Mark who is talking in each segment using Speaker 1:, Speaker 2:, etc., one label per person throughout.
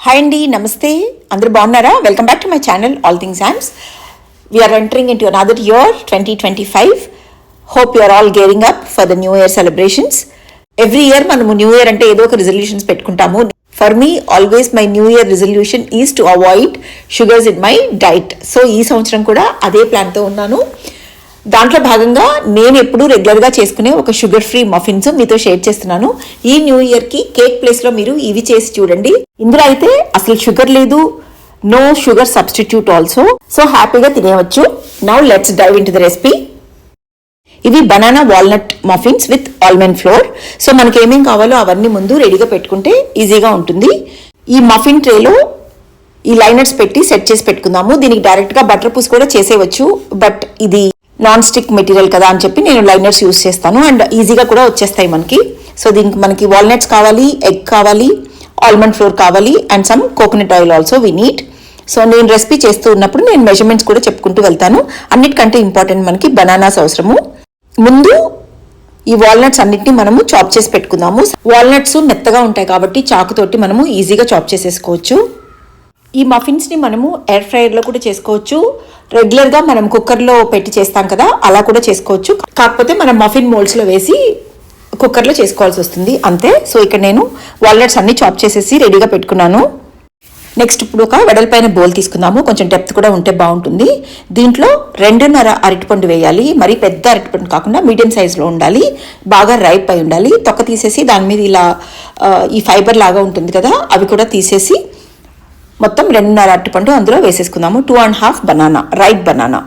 Speaker 1: Hi అండి, నమస్తే. అందరూ బాగున్నారా? Welcome back to my channel all things yums. We're entering into another year 2025. Hope you're all gearing up for the new year celebrations. Every year మనము new year అంటే ఏదో ఒక resolutions పెట్టుకుంటాము. For me always my new year resolution is to avoid sugars in my diet. So ఈ సంవత్సరం కూడా అదే ప్లాన్తో ఉన్నాను. దాంట్లో భాగంగా నేను ఎప్పుడూ రెగ్యులర్గా చేసుకునే ఒక షుగర్ ఫ్రీ మఫిన్స్ మీతో షేర్ చేస్తున్నాను. ఈ న్యూ ఇయర్కి కేక్ ప్లేస్లో మీరు ఇవి చేసి చూడండి. ఇందులో అయితే అసలు షుగర్ లేదు, no sugar substitute also. So హ్యాపీగా తినేయవచ్చు. Now let's dive into the recipe. ఇవి banana walnut muffins with almond flour. So మనకి ఏమేం కావాలో అవన్నీ ముందు రెడీగా పెట్టుకుంటే ఈజీగా ఉంటుంది. ఈ మఫిన్ ట్రేలో ఈ లైనర్స్ పెట్టి సెట్ చేసి పెట్టుకుందాము. దీనికి డైరెక్ట్గా బటర్ పూస్ కూడా చేసేయచ్చు, బట్ ఇది నాన్ స్టిక్ మెటీరియల్ కదా అని చెప్పి నేను లైనర్స్ యూస్ చేస్తాను. అండ్ ఈజీగా కూడా వచ్చేస్తాయి మనకి. సో దీనికి మనకి వాల్నట్స్ కావాలి, ఎగ్ కావాలి, ఆల్మండ్ ఫ్లోర్ కావాలి, and some coconut oil also we need. So నేను రెసిపీ చేస్తూ ఉన్నప్పుడు నేను మెజర్మెంట్స్ కూడా చెప్పుకుంటూ వెళ్తాను. అన్నిటికంటే ఇంపార్టెంట్ మనకి బనానాస్ అవసరము. ముందు ఈ వాల్నట్స్ అన్నిటిని మనము చాప్ చేసి పెట్టుకుందాము. వాల్నట్స్ మెత్తగా ఉంటాయి కాబట్టి చాకుతోటి మనము ఈజీగా చాప్ చేసేసుకోవచ్చు. ఈ మఫిన్స్ని మనము ఎయిర్ ఫ్రైయర్లో కూడా చేసుకోవచ్చు. రెగ్యులర్గా మనం కుక్కర్లో పెట్టి చేస్తాం కదా, అలా కూడా చేసుకోవచ్చు. కాకపోతే మనం మఫిన్ మోల్డ్స్లో వేసి కుక్కర్లో చేసుకోవాల్సి వస్తుంది అంతే. సో ఇక్కడ నేను వాల్నట్స్ అన్ని చాప్ చేసేసి రెడీగా పెట్టుకున్నాను. నెక్స్ట్ ఇప్పుడు ఒక వెడల్పైన బౌల్ తీసుకుందాము. కొంచెం డెప్త్ కూడా ఉంటే బాగుంటుంది. దీంట్లో 2.5 అరటిపండు వేయాలి. మరి పెద్ద అరటిపండు కాకుండా మీడియం సైజులో ఉండాలి. బాగా రైప్ అయి ఉండాలి. తొక్క తీసేసి దాని మీద ఇలా ఈ ఫైబర్ లాగా ఉంటుంది కదా, అవి కూడా తీసేసి మొత్తం 2.5 అరటిపండు అందులో వేసేసుకుందాము. 2.5 బనానా, రైప్ బనానా.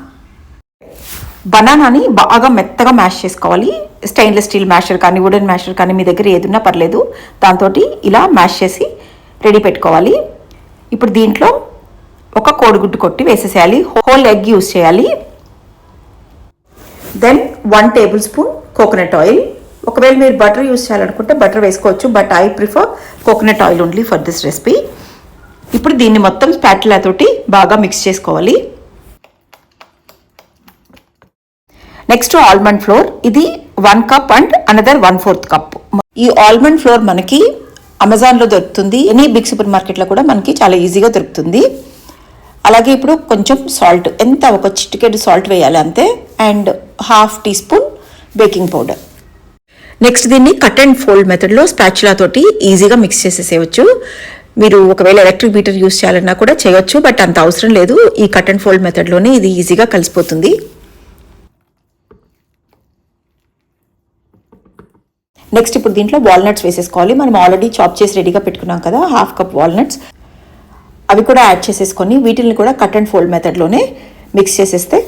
Speaker 1: బనానాని బాగా మెత్తగా మ్యాష్ చేసుకోవాలి. స్టెయిన్లెస్ స్టీల్ మ్యాషర్ కానీ వుడెన్ మ్యాషర్ కానీ మీ దగ్గర ఏదున్నా పర్లేదు, దాంతో ఇలా మ్యాష్ చేసి రెడీ పెట్టుకోవాలి. ఇప్పుడు దీంట్లో ఒక కోడిగుడ్డు కొట్టి వేసేసేయాలి. హోల్ ఎగ్ యూస్ చేయాలి. Then 1 tablespoon coconut oil. ఒకవేళ మీరు బటర్ యూస్ చేయాలనుకుంటే బటర్ వేసుకోవచ్చు, but I prefer coconut oil only for this recipe. ఇప్పుడు దీన్ని మొత్తం స్పాటులా తోటి బాగా మిక్స్ చేసుకోవాలి. Next almond flour. ఇది 1 కప్ అండ్ అనదర్ 1/4 కప్. ఈ ఆల్మండ్ ఫ్లోర్ మనకి అమెజాన్లో దొరుకుతుంది. ఎనీ బిగ్ సూపర్ మార్కెట్లో కూడా మనకి చాలా ఈజీగా దొరుకుతుంది. అలాగే ఇప్పుడు కొంచెం సాల్ట్, ఎంత ఒక చిటికెడు సాల్ట్ వేయాలి అంతే. And 1/2 teaspoon baking powder. Next దీన్ని కట్ అండ్ ఫోల్డ్ మెథడ్లో స్పాచులా తోటి ఈజీగా మిక్స్ చేసేసేయచ్చు. మీరు ఒకవేళ ఎలక్ట్రిక్ బీటర్ యూస్ చేయాలన్నా కూడా చేయొచ్చు, బట్ అంత అవసరం లేదు. ఈ కట్ అండ్ ఫోల్డ్ మెథడ్లోనే ఇది ఈజీగా కలిసిపోతుంది. నెక్స్ట్ ఇప్పుడు దీంట్లో వాల్నట్స్ వేసేసుకోవాలి. మనం ఆల్రెడీ చాప్ చేసి రెడీగా పెట్టుకున్నాం కదా 1/2 కప్ వాల్నట్స్, అవి కూడా యాడ్ చేసేసుకొని వీటిని కూడా కట్ అండ్ ఫోల్డ్ మెథడ్లోనే మిక్స్ చేసేస్తే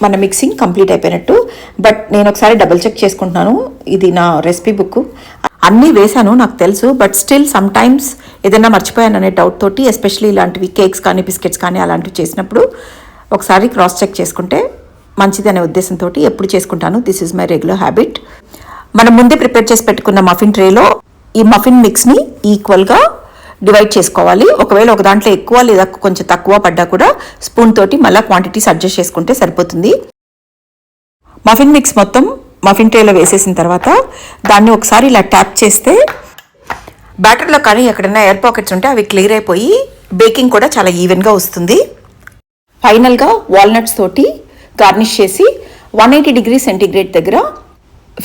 Speaker 1: మన మిక్సింగ్ కంప్లీట్ అయిపోయినట్టు. బట్ నేను ఒకసారి డబుల్ చెక్ చేసుకుంటున్నాను. ఇది నా రెసిపీ బుక్, అన్నీ వేసాను నాకు తెలుసు, బట్ స్టిల్ సమ్ టైమ్స్ ఏదైనా మర్చిపోయాను అనే డౌట్ తోటి, ఎస్పెషల్లీ ఇలాంటివి కేక్స్ కానీ బిస్కెట్స్ కానీ అలాంటివి చేసినప్పుడు ఒకసారి క్రాస్ చెక్ చేసుకుంటే మంచిది అనే ఉద్దేశంతో ఎప్పుడు చేసుకుంటాను. This is my regular habit. మనం ముందే ప్రిపేర్ చేసి పెట్టుకున్న మఫిన్ ట్రేలో ఈ మఫిన్ మిక్స్ని ఈక్వల్గా డివైడ్ చేసుకోవాలి. ఒకవేళ ఒక దాంట్లో ఎక్కువ లేదా కొంచెం తక్కువ పడ్డా కూడా స్పూన్ తోటి మళ్ళీ క్వాంటిటీస్ అడ్జస్ట్ చేసుకుంటే సరిపోతుంది. మఫిన్ మిక్స్ మొత్తం మఫిన్ ట్రేలో వేసేసిన తర్వాత దాన్ని ఒకసారి ఇలా ట్యాప్ చేస్తే బ్యాటర్లో కానీ ఎక్కడైనా ఎయిర్ పాకెట్స్ ఉంటే అవి క్లియర్ అయిపోయి బేకింగ్ కూడా చాలా ఈవెన్గా వస్తుంది. ఫైనల్గా వాల్నట్స్ తోటి గార్నిష్ చేసి 180 డిగ్రీ సెంటీగ్రేడ్ దగ్గర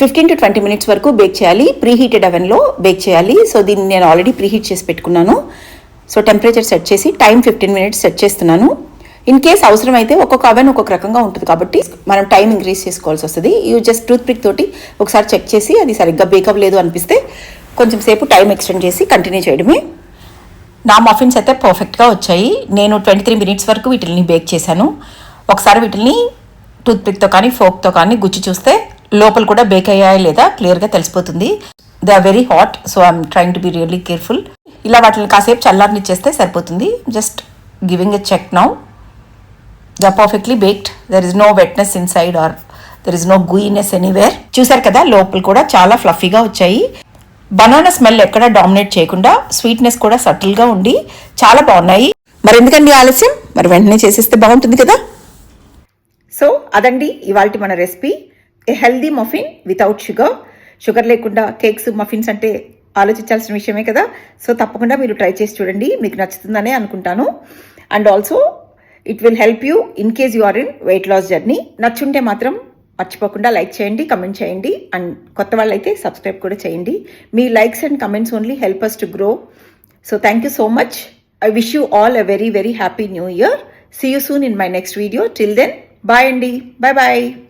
Speaker 1: 15 to 20 మినిట్స్ వరకు బేక్ చేయాలి. ప్రీహీటెడ్ అవెన్లో బేక్ చేయాలి. సో దీన్ని నేను ఆల్రెడీ ప్రీహీట్ చేసి పెట్టుకున్నాను. సో టెంపరేచర్ సెట్ చేసి టైం 15 మినిట్స్ సెట్ చేస్తున్నాను. ఇన్ కేస్ అవసరమైతే ఒక్కొక్క అవెన్ ఒక్కొక్క రకంగా ఉంటుంది కాబట్టి మనం టైం ఇంక్రీజ్ చేసుకోవాల్సి వస్తుంది. యూ జస్ట్ టూత్ పిక్ తోటి ఒకసారి చెక్ చేసి అది సరిగ్గా బేక్ అవ్వలేదు అనిపిస్తే కొంచెం సేపు టైం ఎక్స్టెండ్ చేసి కంటిన్యూ చేయడమే. నా మఫిన్స్ అయితే పర్ఫెక్ట్గా వచ్చాయి. నేను 23 మినిట్స్ వరకు వీటిని బేక్ చేశాను. ఒకసారి వీటిని టూత్ పిక్తో కానీ ఫోక్తో కానీ గుచ్చి చూస్తే లోపల కూడా బేక్ అయ్యాయా లేదా క్లియర్గా తెలిసిపోతుంది. They are very hot, so I'm trying to be really careful. ఇలా వాటిని కాసేపు చల్లారనిచ్చేస్తే సరిపోతుంది. Just giving a check now. They are perfectly baked. There is no wetness inside or there is no gooeyness anywhere. చూసారు కదా, లోపల కూడా చాలా ఫ్లఫీగా వచ్చాయి. బనానా స్మెల్ ఎక్కడ డామినేట్ చేయకుండా స్వీట్నెస్ కూడా సటిల్గా ఉండి చాలా బాగున్నాయి. మరి ఎందుకండి ఆలస్యం, మరి వెంటనే చేసేస్తే బాగుంటుంది కదా. సో అదండి ఇవాల్టి మన రెసిపీ. ఏ healthy muffin without sugar. Sugar లేకుండా కేక్స్ మఫిన్స్ అంటే ఆలోచించాల్సిన విషయమే కదా. సో తప్పకుండా మీరు ట్రై చేసి చూడండి, మీకు నచ్చుతుందనే అనుకుంటాను. And also it will help you in case you are in weight loss journey. నచ్చుంటే మాత్రం మర్చిపోకుండా లైక్ చేయండి, కమెంట్ చేయండి, అండ్ కొత్త వాళ్ళైతే సబ్స్క్రైబ్ కూడా చేయండి. మీ likes and comments only help us to grow. So thank you so much. I wish you all a very, very happy new year. See you soon in my next video. Till then, bye Andy. Bye bye.